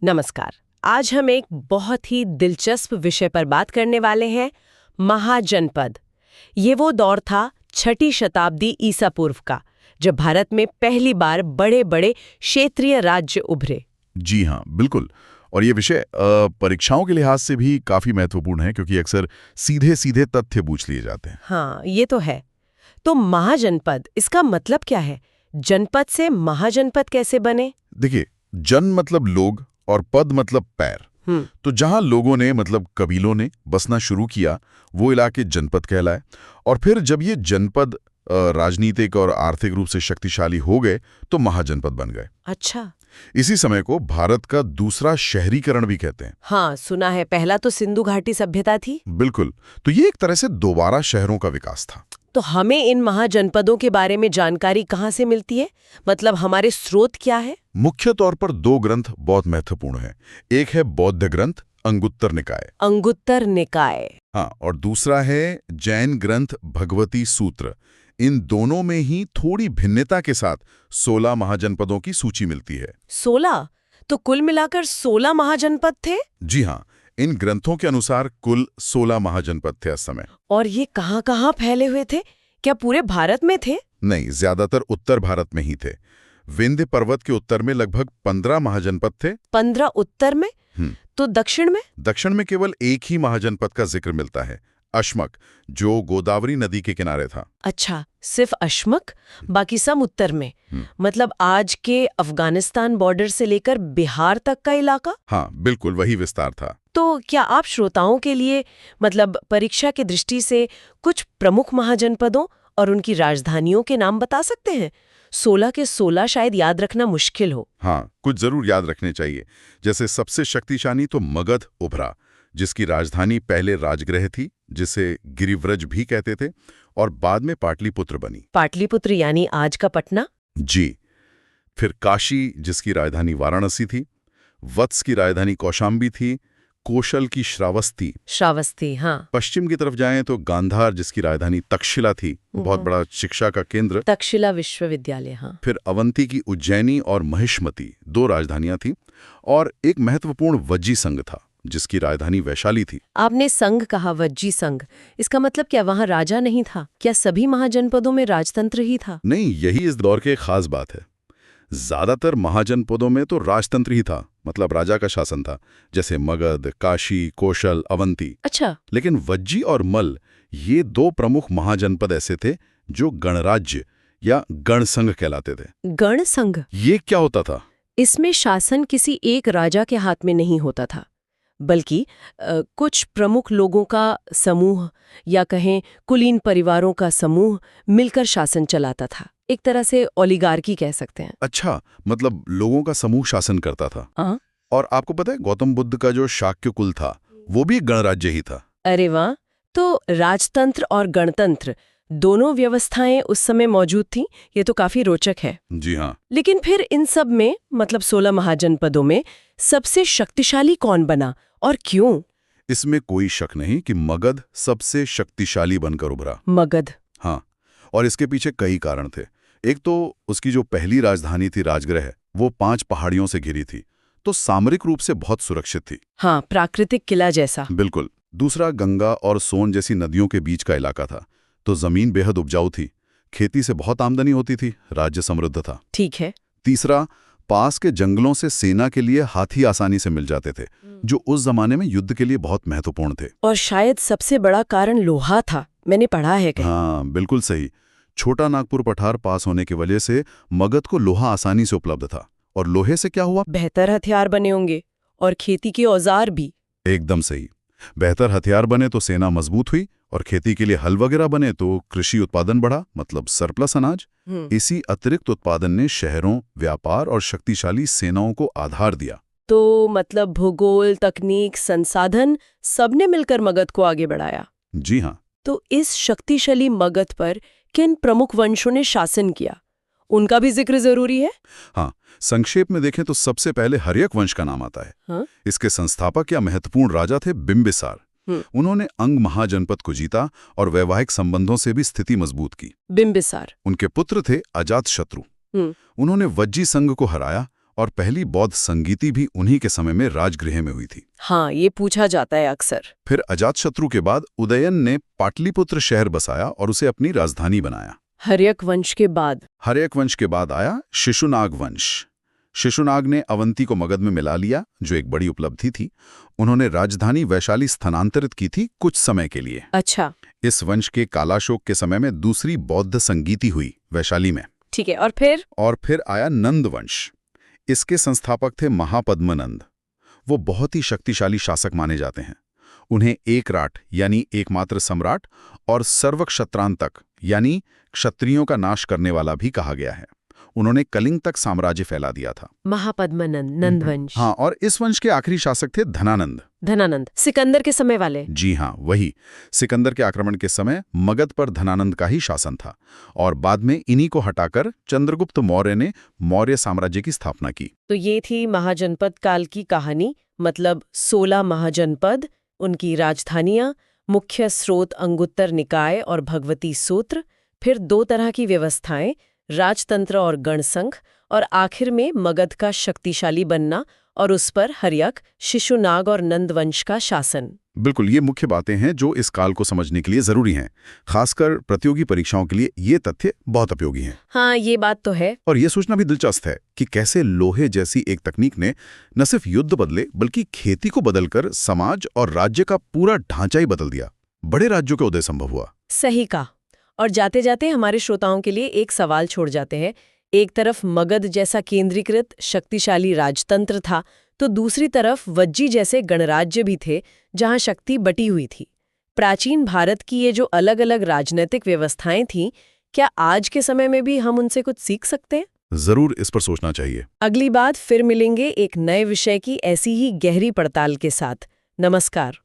नमस्कार। आज हम एक बहुत ही दिलचस्प विषय पर बात करने वाले हैं, महाजनपद। ये वो दौर था 6ठी शताब्दी ईसा पूर्व का, जब भारत में पहली बार बड़े बड़े क्षेत्रीय राज्य उभरे। जी हाँ, बिल्कुल। और ये विषय परीक्षाओं के लिहाज से भी काफी महत्वपूर्ण है, क्योंकि अक्सर सीधे सीधे तथ्य पूछ लिए जाते हैं। हाँ, ये तो है। तो महाजनपद, इसका मतलब क्या है? जनपद से महाजनपद कैसे बने? देखिए, जन मतलब लोग और पद मतलब पैर। तो जहां लोगों ने मतलब कबीलों ने बसना शुरू किया, वो इलाके जनपद कहलाए। और फिर जब ये जनपद राजनीतिक और आर्थिक रूप से शक्तिशाली हो गए तो महाजनपद बन गए। अच्छा। इसी समय को भारत का दूसरा शहरीकरण भी कहते हैं। हाँ, सुना है। पहला तो सिंधु घाटी सभ्यता थी। बिल्कुल। तो ये एक तरह से दोबारा शहरों का विकास था। तो हमें इन महाजनपदों के बारे में जानकारी कहाँ से मिलती है? मतलब हमारे स्रोत क्या है? मुख्य तौर पर दो ग्रंथ बहुत महत्वपूर्ण हैं। एक है बौद्ध ग्रंथ अंगुत्तर निकाय। अंगुत्तर निकाय। हाँ, और दूसरा है जैन ग्रंथ भगवती सूत्र। इन दोनों में ही थोड़ी भिन्नता के साथ 16 महाजनपदों की सूची मिलती है। 16? तो कुल मिलाकर 16 महाजनपद थे? जी हाँ, इन ग्रंथों के अनुसार कुल 16 महाजनपद थे उस समय। और ये कहाँ-कहाँ फैले हुए थे? क्या पूरे भारत में थे? नहीं, ज्यादातर उत्तर भारत में ही थे। विंध्य पर्वत के उत्तर में लगभग 15 महाजनपद थे। 15 उत्तर में? तो दक्षिण में? दक्षिण में केवल एक ही महाजनपद का जिक्र मिलता है, अश्मक, जो गोदावरी नदी के किनारे था। अच्छा, सिर्फ अश्मक? बाकी सब उत्तर में? मतलब आज के अफगानिस्तान बॉर्डर से लेकर बिहार तक का इलाका? हाँ, बिल्कुल वही विस्तार था। तो क्या आप श्रोताओं के लिए मतलब परीक्षा की दृष्टि से कुछ प्रमुख महाजनपदों और उनकी राजधानियों के नाम बता सकते हैं? 16 के 16 शायद याद रखना मुश्किल हो। हाँ, कुछ जरूर याद रखने चाहिए। जैसे सबसे शक्तिशाली तो मगध उभरा, जिसकी राजधानी पहले राजगृह थी, जिसे गिरिव्रज भी कहते थे, और बाद में पाटलिपुत्र बनी। पाटलिपुत्र यानी आज का पटना? जी। फिर काशी, जिसकी राजधानी वाराणसी थी। वत्स की राजधानी कौशाम्बी थी। कोशल की श्रावस्ती। श्रावस्ती, हाँ। पश्चिम की तरफ जाएं तो गांधार, जिसकी राजधानी तक्षशिला थी, बहुत बड़ा शिक्षा का केंद्र। तक्षशिला विश्वविद्यालय, हाँ। फिर अवंती की उज्जैनी और महिष्मती, 2 राजधानियां थीं। और एक महत्वपूर्ण वज्जी संघ था, जिसकी राजधानी वैशाली थी। आपने संघ कहा, वज्जी संघ। इसका मतलब क्या वहाँ राजा नहीं था? क्या सभी महाजनपदों में राजतंत्र ही था? नहीं, यही इस दौर की खास बात है। ज्यादातर महाजनपदों में तो राजतंत्र ही था, मतलब राजा का शासन था, जैसे मगध, काशी, कौशल, अवंती। अच्छा। लेकिन वज्जी और मल्ल, ये 2 प्रमुख महाजनपद ऐसे थे जो गणराज्य या गणसंघ कहलाते थे। गणसंघ? ये क्या होता था? इसमें शासन किसी एक राजा के हाथ में नहीं होता था, बल्कि कुछ प्रमुख लोगों का समूह या कहें कुलीन परिवारों का समूह मिलकर शासन चलाता था। एक तरह से ओलिगार्की कह सकते हैं। अच्छा, मतलब लोगों का समूह शासन करता था। हाँ। और आपको पता है, गौतम बुद्ध का जो शाक्य कुल था, वो भी गणराज्य ही था। अरे वाह! तो राजतंत्र और गणतंत्र दोनों व्यवस्थाएं उस समय मौजूद थीं। ये तो काफी रोचक है। जी हाँ। लेकिन फिर इन सब में, मतलब 16 महाजनपदों में सबसे शक्तिशाली कौन बना और क्यों? इसमें कोई शक नहीं कि मगध सबसे शक्तिशाली बनकर उभरा। मगध? हाँ, और इसके पीछे कई कारण थे। एक तो उसकी जो पहली राजधानी थी राजगृह, वो 5 पहाड़ियों से घिरी थी, तो सामरिक रूप से बहुत सुरक्षित थी। हाँ, प्राकृतिक किला जैसा। बिल्कुल। दूसरा, गंगा और सोन जैसी नदियों के बीच का इलाका था, तो जमीन बेहद उपजाऊ थी, खेती से बहुत आमदनी होती थी, राज्य समृद्ध था। ठीक है। तीसरा, पास के जंगलों से सेना के लिए हाथी आसानी से मिल जाते थे, जो उस जमाने में युद्ध के लिए बहुत महत्वपूर्ण थे। और शायद सबसे बड़ा कारण लोहा था, मैंने पढ़ा है कहीं। हाँ, बिल्कुल सही। छोटा नागपुर पठार पास होने की वजह से मगध को लोहा आसानी से उपलब्ध था। और लोहे से क्या हुआ? बेहतर हथियार बने होंगे और खेती के औजार भी। एकदम सही। बेहतर हथियार बने तो सेना मजबूत हुई, और खेती के लिए हल वगैरह बने तो कृषि उत्पादन बढ़ा, मतलब सरप्लस अनाज। इसी अतिरिक्त उत्पादन ने शहरों, व्यापार और शक्तिशाली सेनाओं को आधार दिया। तो मतलब भूगोल, तकनीक, संसाधन सबने मिलकर मगध को आगे बढ़ाया। जी हाँ। तो इस शक्तिशाली मगध पर किन प्रमुख वंशों ने शासन किया, उनका भी जिक्र जरूरी है? हाँ, संक्षेप में देखें तो सबसे पहले हर्यक वंश का नाम आता है। हाँ? इसके संस्थापक या महत्वपूर्ण राजा थे बिंबिसार। उन्होंने अंग महाजनपद को जीता और वैवाहिक संबंधों से भी स्थिति मजबूत की। बिंबिसार। उनके पुत्र थे अजातशत्रु। उन्होंने वज्जी संघ को हराया और पहली बौद्ध संगीति भी उन्हीं के समय में राजगृह में हुई थी। हाँ, ये पूछा जाता है अक्सर। फिर अजातशत्रु के बाद उदयन ने पाटलिपुत्र शहर बसाया और उसे अपनी राजधानी बनाया। हर्यक वंश के बाद? हर्यक वंश के बाद आया शिशुनाग वंश। शिशुनाग ने अवंती को मगध में मिला लिया, जो एक बड़ी उपलब्धि थी। उन्होंने राजधानी वैशाली स्थानांतरित की थी कुछ समय के लिए। अच्छा। इस वंश के कालाशोक के समय में दूसरी बौद्ध संगीति हुई वैशाली में। ठीक है, और फिर आया नंद वंश। इसके संस्थापक थे महापद्मनंद। वो बहुत ही शक्तिशाली शासक माने जाते हैं। उन्हें एकराट यानी एकमात्र सम्राट और सर्वक्षत्रांतक यानी क्षत्रियों का नाश करने वाला भी कहा गया है। उन्होंने कलिंग तक साम्राज्य फैला दिया था। महापद्मनंद, नंद वंश। हाँ, और इस वंश के आखिरी शासक थे धनानंद। सिकंदर के समय वाले? जी हाँ, वही। सिकंदर के आक्रमण के समय मगध पर धनानंद का ही शासन था और बाद में इन्हीं को हटाकर चंद्रगुप्त मौर्य ने मौर्य साम्राज्य की स्थापना की। तो ये थी महाजनपद काल की कहानी, मतलब 16 महाजनपद, उनकी राजधानियां, मुख्य स्रोत अंगुत्तर निकाय और भगवती सूत्र, फिर 2 तरह की व्यवस्थाएं, राजतंत्र और गणसंघ, और आखिर में मगध का शक्तिशाली बनना और उस पर हर्यक, शिशुनाग और नंद वंश का शासन। बिल्कुल, ये मुख्य बातें हैं जो इस काल को समझने के लिए जरूरी हैं। खासकर प्रतियोगी परीक्षाओं के लिए ये तथ्य बहुत उपयोगी हैं। हाँ, ये बात तो है। और ये सोचना भी दिलचस्प है कि कैसे लोहे जैसी एक तकनीक ने न सिर्फ युद्ध बदले बल्कि खेती को बदलकर समाज और राज्य का पूरा ढांचा ही बदल दिया। बड़े राज्यों का उदय संभव हुआ। सही कहा। और जाते जाते हमारे श्रोताओं के लिए एक सवाल छोड़ जाते हैं। एक तरफ मगध जैसा केंद्रीकृत शक्तिशाली राजतंत्र था, तो दूसरी तरफ वज्जी जैसे गणराज्य भी थे जहां शक्ति बटी हुई थी। प्राचीन भारत की ये जो अलग अलग राजनीतिक व्यवस्थाएं थीं, क्या आज के समय में भी हम उनसे कुछ सीख सकते हैं? जरूर, इस पर सोचना चाहिए। अगली बात फिर मिलेंगे एक नए विषय की ऐसी ही गहरी पड़ताल के साथ। नमस्कार।